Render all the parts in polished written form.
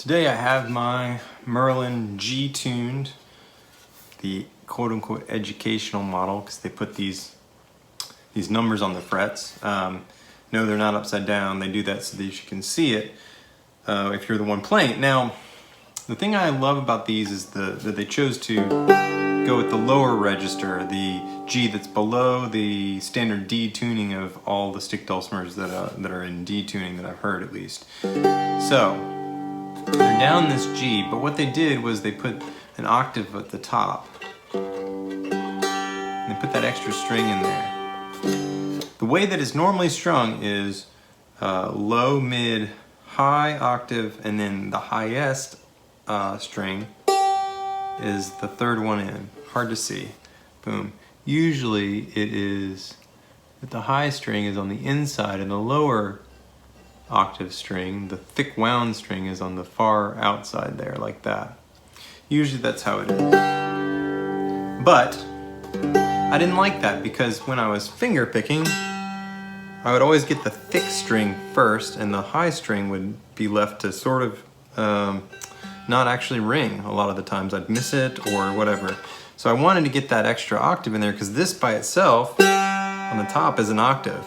Today I have my Merlin G tuned, the quote-unquote educational model, because they put these numbers on the frets. No, they're not upside down. They do that so that you can see it if you're the one playing it. Now, the thing I love about these is that they chose to go with the lower register, the G that's below the standard D tuning of all the stick dulcimers that are in D tuning that I've heard, at least. So they're down this G, but what they did was they put an octave at the top. And they put that extra string in there. The way that it's normally strung is low, mid, high octave, and then the highest string is the third one in. Hard to see. Boom. Usually it is that the high string is on the inside and the lower octave string, the thick wound string, is on the far outside there, like that. Usually that's how it is. But I didn't like that, because when I was finger picking, I would always get the thick string first and the high string would be left to sort of not actually ring. A lot of the times I'd miss it or whatever. So I wanted to get that extra octave in there, because this by itself on the top is an octave.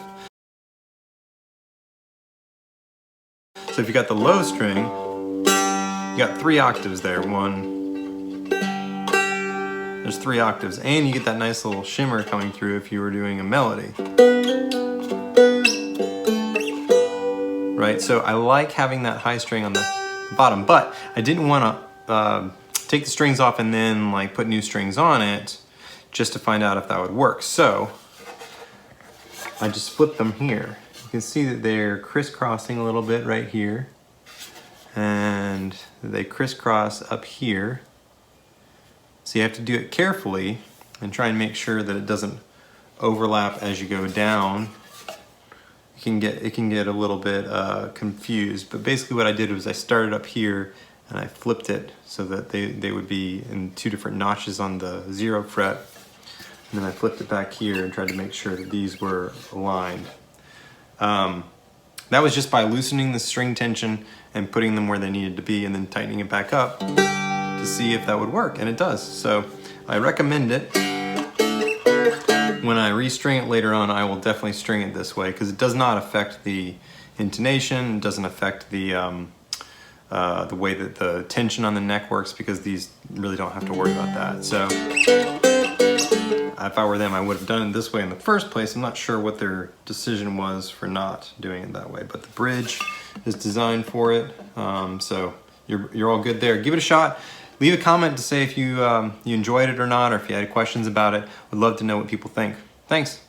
So if you got the low string, you got 3 octaves there. There's 3 octaves, and you get that nice little shimmer coming through if you were doing a melody. Right, so I like having that high string on the bottom, but I didn't want to take the strings off and then like put new strings on it just to find out if that would work. So I just flipped them here. You can see that they're crisscrossing a little bit right here, and they crisscross up here. So you have to do it carefully and try and make sure that it doesn't overlap as you go down. It can get a little bit confused, but basically what I did was I started up here and I flipped it so that they would be in 2 different notches on the 0 fret, and then I flipped it back here and tried to make sure that these were aligned. That was just by loosening the string tension and putting them where they needed to be, and then tightening it back up to see if that would work, and it does. So I recommend it. When I restring it later on, I will definitely string it this way, because it does not affect the intonation. It doesn't affect the way that the tension on the neck works, because these really don't have to worry about that. So if I were them, I would have done it this way in the first place. I'm not sure what their decision was for not doing it that way, but the bridge is designed for it. So you're all good there. Give it a shot. Leave a comment to say if you enjoyed it or not, or if you had questions about it. Would love to know what people think. Thanks.